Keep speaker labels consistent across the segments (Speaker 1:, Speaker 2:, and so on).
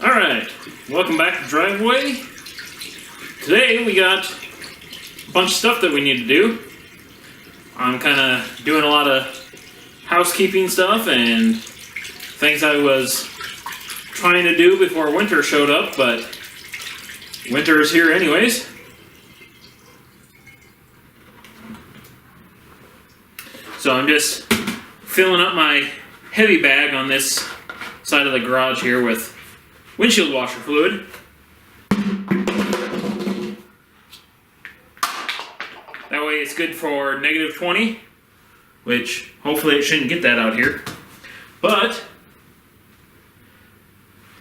Speaker 1: Alright, welcome back to Driveway. Today we got a bunch of stuff that we need to do. I'm kind of doing a lot of housekeeping stuff and things I was trying to do before winter showed up, but winter is here anyways. So I'm just filling up my heavy bag on this side of the garage here with windshield washer fluid. That way it's good for negative 20, which hopefully it shouldn't get that out here. But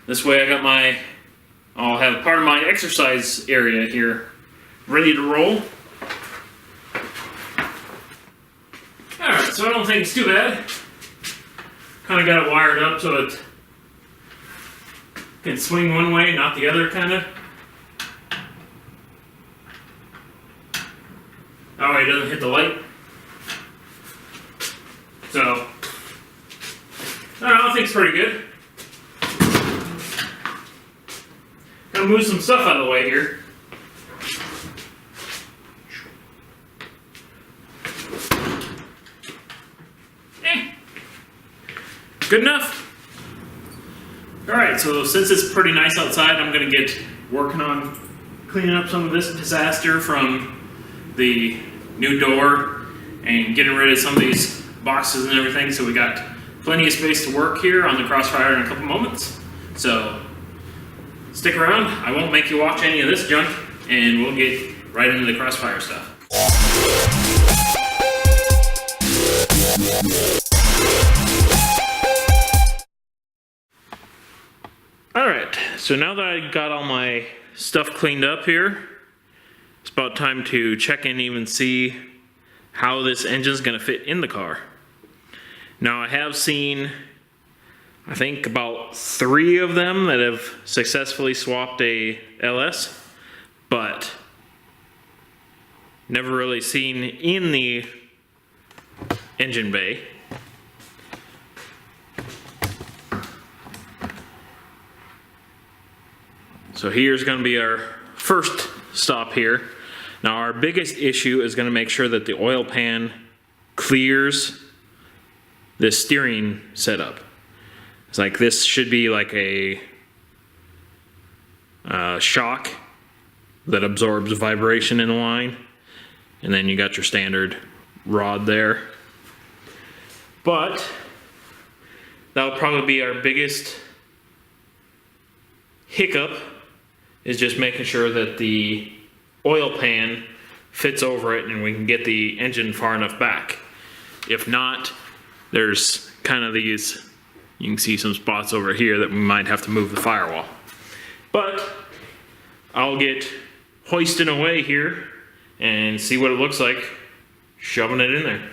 Speaker 1: this way I'll have part of my exercise area here ready to roll. Alright, so I don't think it's too bad. Kind of got it wired up so it can swing one way, not the other, kind of. That way it doesn't hit the light. So, I don't know, I think it's pretty good. Gonna move some stuff out of the way here. Good enough. Alright, so since it's pretty nice outside, I'm going to get working on cleaning up some of this disaster from the new door and getting rid of some of these boxes and everything. So we got plenty of space to work here on the Crossfire in a couple moments. So stick around. I won't make you watch any of this junk, and we'll get right into the Crossfire stuff. Alright, so now that I got all my stuff cleaned up here, it's about time to check in and even see how this engine's going to fit in the car. Now I have seen, I think about 3 of them that have successfully swapped a LS, but never really seen in the engine bay. So here's going to be our first stop here. Now our biggest issue is going to make sure that the oil pan clears the steering setup. It's like this should be like a shock that absorbs vibration in the line. And then you got your standard rod there. But that'll probably be our biggest hiccup, is just making sure that the oil pan fits over it and we can get the engine far enough back. If not, there's kind of these, you can see some spots over here that we might have to move the firewall. But I'll get hoisting away here and see what it looks like shoving it in there.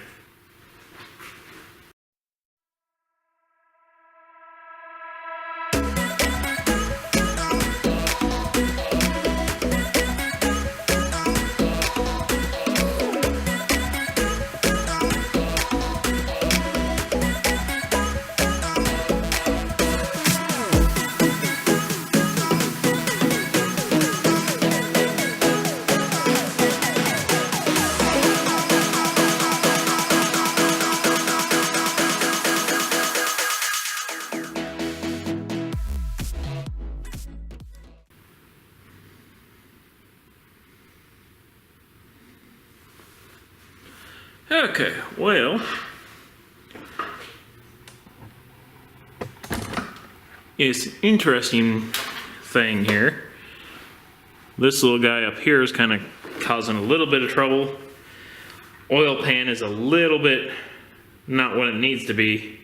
Speaker 1: Okay, well, it's an interesting thing here. This little guy up here is kind of causing a little bit of trouble. Oil pan is a little bit not what it needs to be.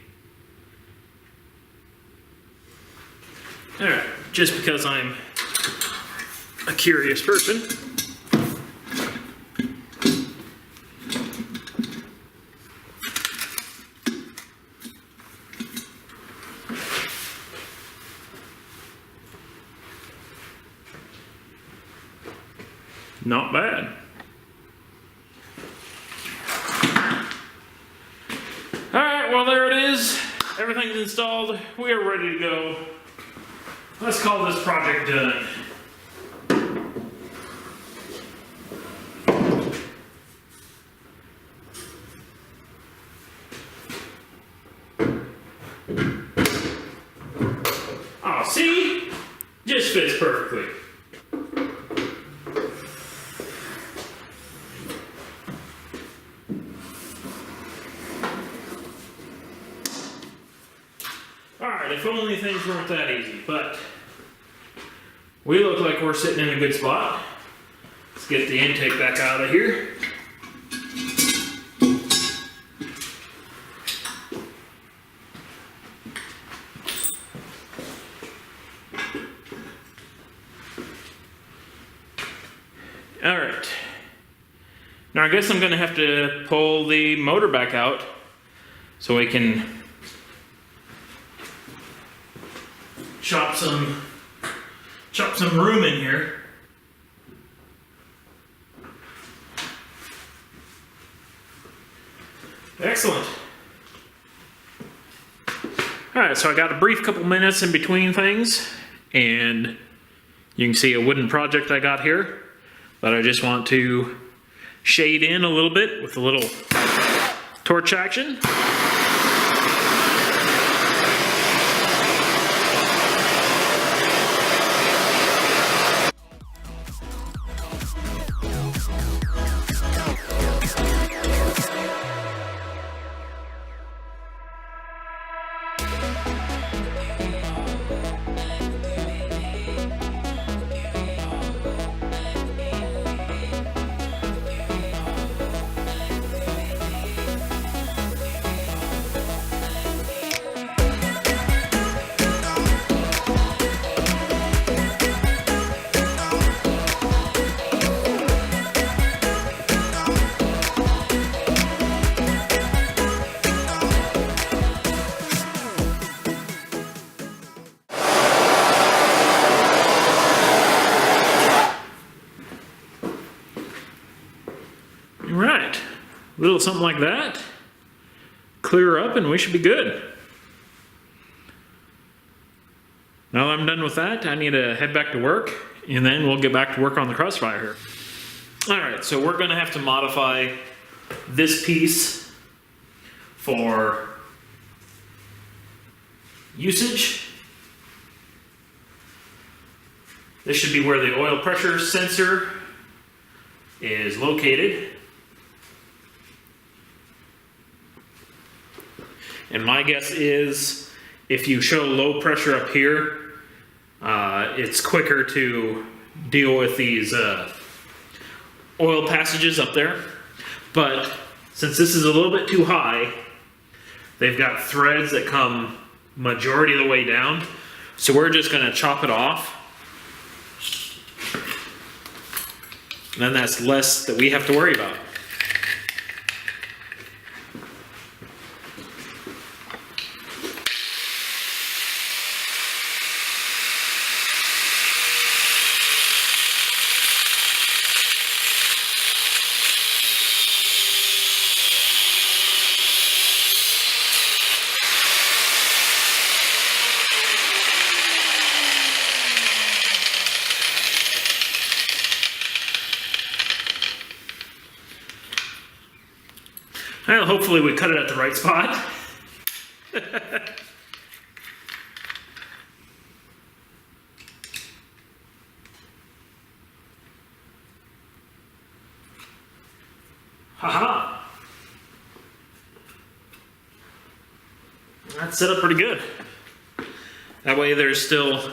Speaker 1: Alright, just because I'm a curious person. Not bad. Alright, well there it is. Everything's installed. We are ready to go. let's call this project done. Oh, see? Just fits perfectly. Alright, if only things weren't that easy, but we look like we're sitting in a good spot. Let's get the intake back out of here. Alright. Now I guess I'm going to have to pull the motor back out so we can chop some room in here. Excellent. Alright, so I got a brief couple minutes in between things, and you can see a wooden project I got here that I just want to shade in a little bit with a little torch action. Right, a little something like that. Clear up and we should be good. Now that I'm done with that, I need to head back to work, and then we'll get back to work on the Crossfire here. Alright, so we're going to have to modify this piece for usage. This should be where the oil pressure sensor is located. And my guess is if you show low pressure up here, it's quicker to deal with these oil passages up there. But since this is a little bit too high, they've got threads that come majority of the way down. So we're just going to chop it off. And then that's less that we have to worry about. Well, hopefully we cut it at the right spot. Haha. That's set up pretty good. That way there's still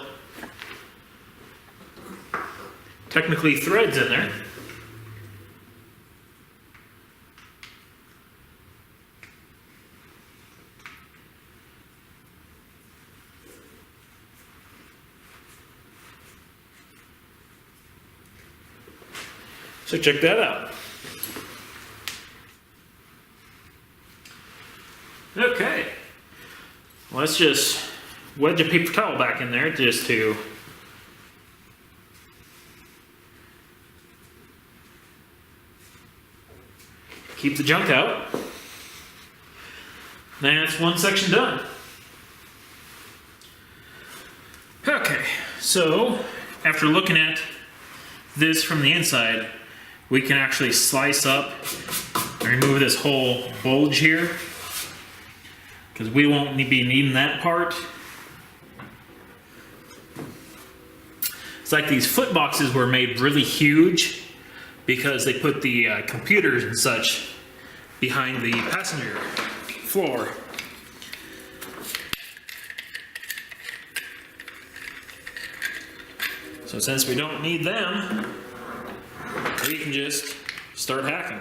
Speaker 1: technically threads in there. So check that out. Okay, let's just wedge a paper towel back in there just to keep the junk out. That's one section done. Okay. So after looking at this from the inside, we can actually slice up and remove this whole bulge here, because we won't be needing that part. It's like these foot boxes were made really huge because they put the computers and such behind the passenger floor. So since we don't need them, we can just start hacking.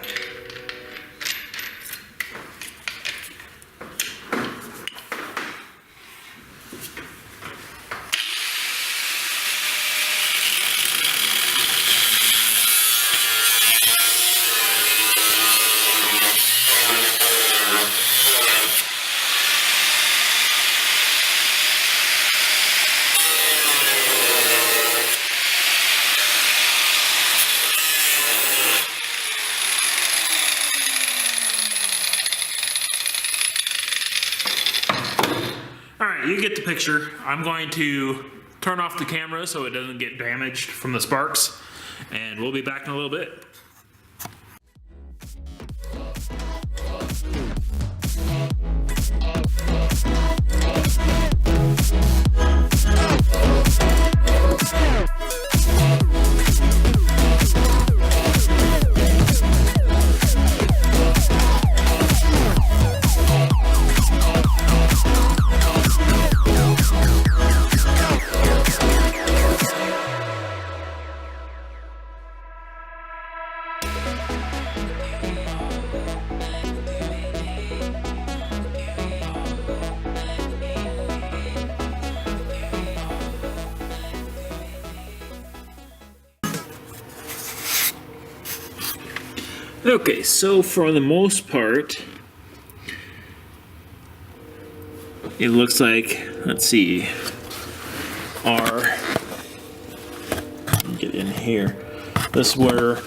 Speaker 1: You get the picture. I'm going to turn off the camera so it doesn't get damaged from the sparks, and we'll be back in a little bit. Okay, so for the most part, it looks like, let's see, get in here, this is where,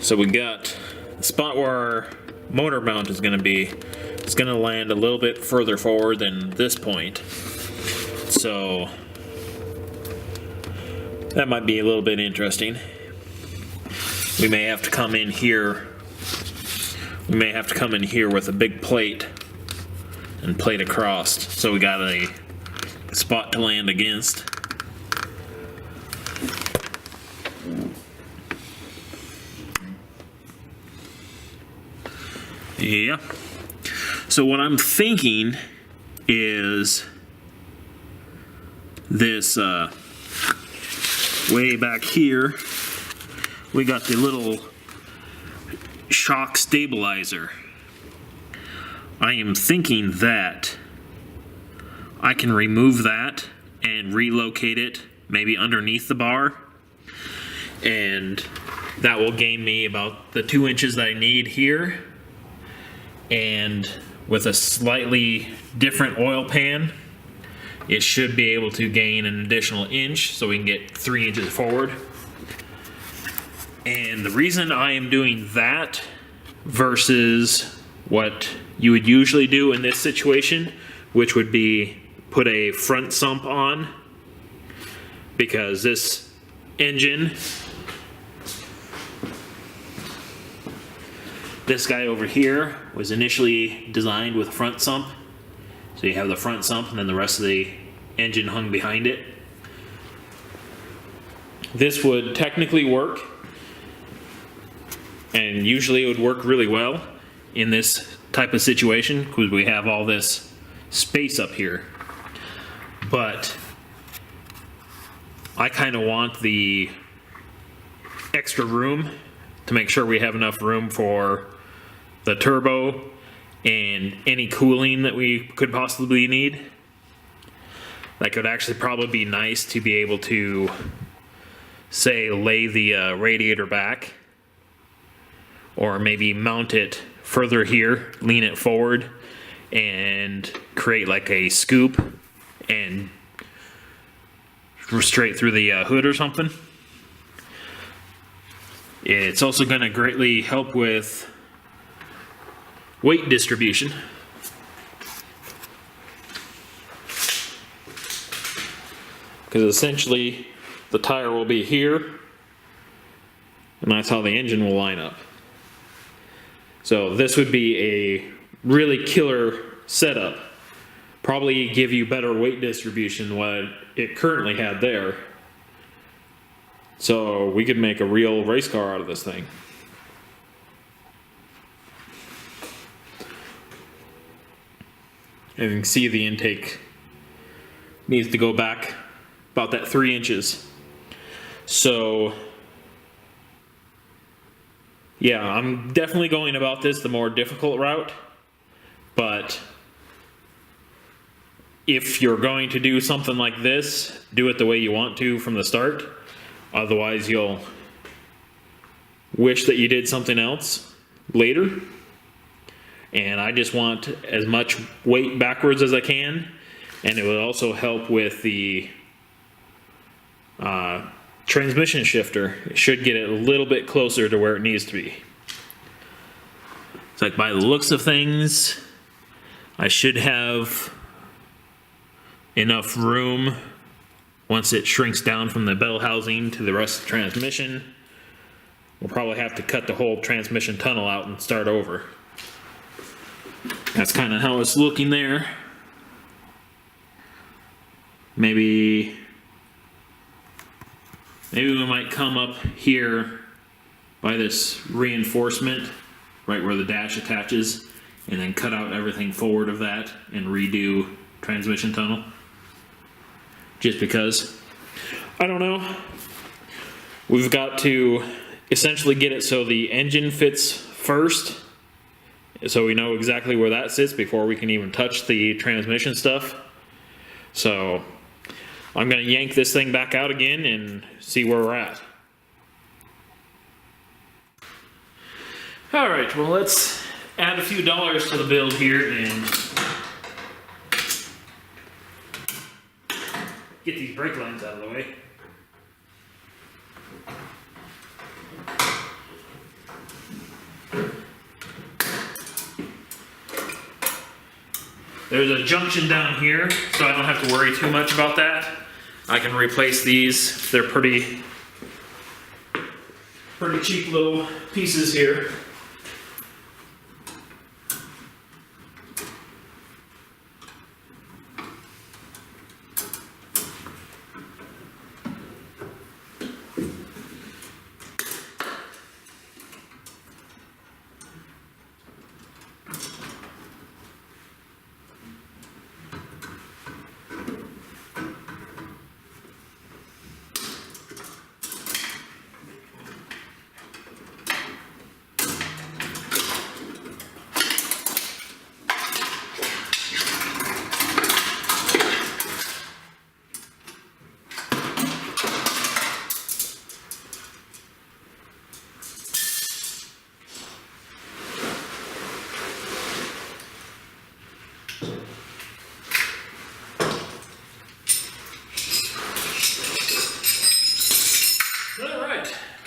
Speaker 1: so we got the spot where our motor mount is going to be. It's going to land a little bit further forward than this point, so that might be a little bit interesting. We may have to come in here. We may have to come in here with a big plate and plate across, so we got a spot to land against. Yeah. So what I'm thinking is this way back here. We got the little shock stabilizer. I am thinking that I can remove that and relocate it maybe underneath the bar, and that will gain me about the 2 inches that I need here, and with a slightly different oil pan it should be able to gain an additional inch, so we can get 3 inches forward. And the reason I am doing that versus what you would usually do in this situation, which would be put a front sump on, because this engine, this guy over here, was initially designed with a front sump. So you have the front sump and then the rest of the engine hung behind it. This would technically work, and usually it would work really well in this type of situation because we have all this space up here. But I kind of want the extra room to make sure we have enough room for the turbo and any cooling that we could possibly need. That could actually probably be nice to be able to, say, lay the radiator back, or maybe mount it further here, lean it forward, and create like a scoop and straight through the hood or something. It's also going to greatly help with weight distribution. because essentially the tire will be here, and that's how the engine will line up. So this would be a really killer setup. Probably give you better weight distribution than what it currently had there. So we could make a real race car out of this thing. And you can see the intake needs to go back about that 3 inches. So yeah, I'm definitely going about this the more difficult route, but if you're going to do something like this, do it the way you want to from the start. Otherwise, you'll wish that you did something else later. And I just want as much weight backwards as I can, and it would also help with the transmission shifter. It should get it a little bit closer to where it needs to be. It's like, by the looks of things, I should have enough room once it shrinks down from the bell housing to the rest of the transmission. We'll probably have to cut the whole transmission tunnel out and start over. That's kind of how it's looking there. Maybe we might come up here by this reinforcement, right where the dash attaches, and then cut out everything forward of that and redo transmission tunnel. Just because, I don't know. We've got to essentially get it so the engine fits first, so we know exactly where that sits before we can even touch the transmission stuff. So I'm going to yank this thing back out again and see where we're at. Alright, well, let's add a few dollars to the build here and get these brake lines out of the way. There's a junction down here, so I don't have to worry too much about that. I can replace these. They're pretty cheap little pieces here.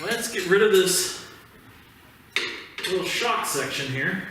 Speaker 1: Let's get rid of this little shock section here.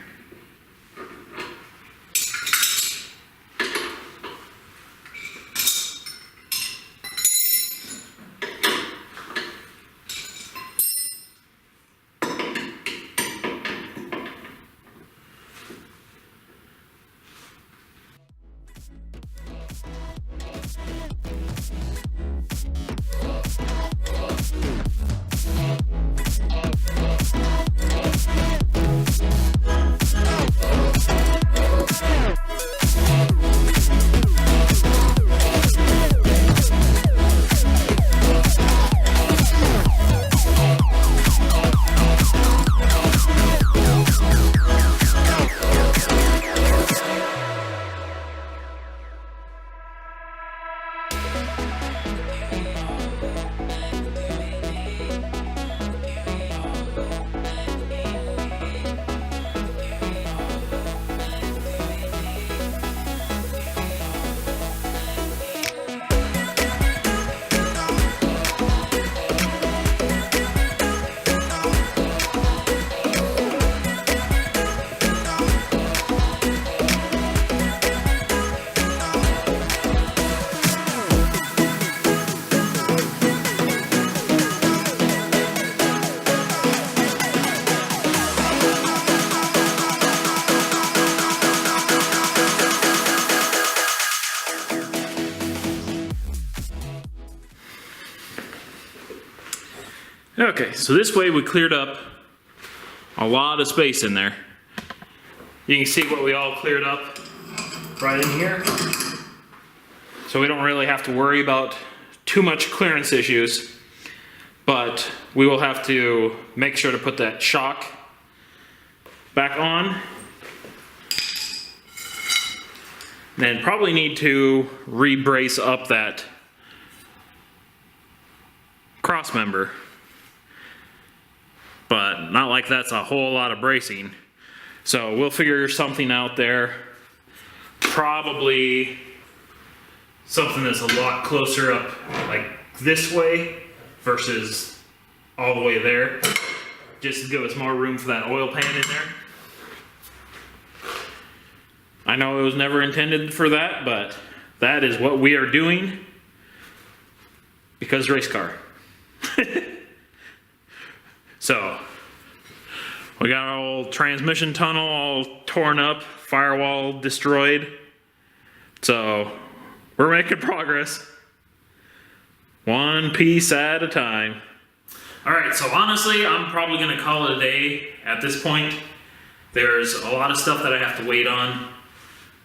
Speaker 1: Okay, so this way we cleared up a lot of space in there. You can see what we all cleared up right in here. So we don't really have to worry about too much clearance issues, but we will have to make sure to put that shock back on. Then probably need to re-brace up that cross member. But not like that's a whole lot of bracing. So we'll figure something out there. Probably something that's a lot closer up like this way versus all the way there. Just to give us more room for that oil pan in there. I know it was never intended for that, but that is what we are doing because race car. So, we got our old transmission tunnel all torn up, firewall destroyed. So, we're making progress. One piece at a time. Alright, so honestly, I'm probably going to call it a day at this point. There's a lot of stuff that I have to wait on.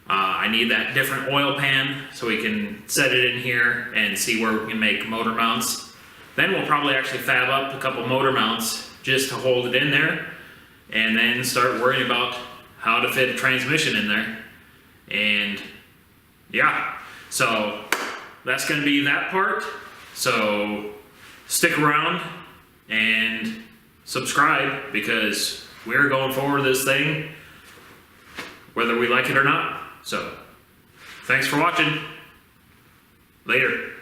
Speaker 1: I need that different oil pan so we can set it in here and see where we can make motor mounts. Then we'll probably actually fab up a couple motor mounts just to hold it in there, and then start worrying about how to fit a transmission in there. And yeah, so that's going to be that part. So stick around and subscribe because we're going forward with this thing whether we like it or not. So thanks for watching. Later.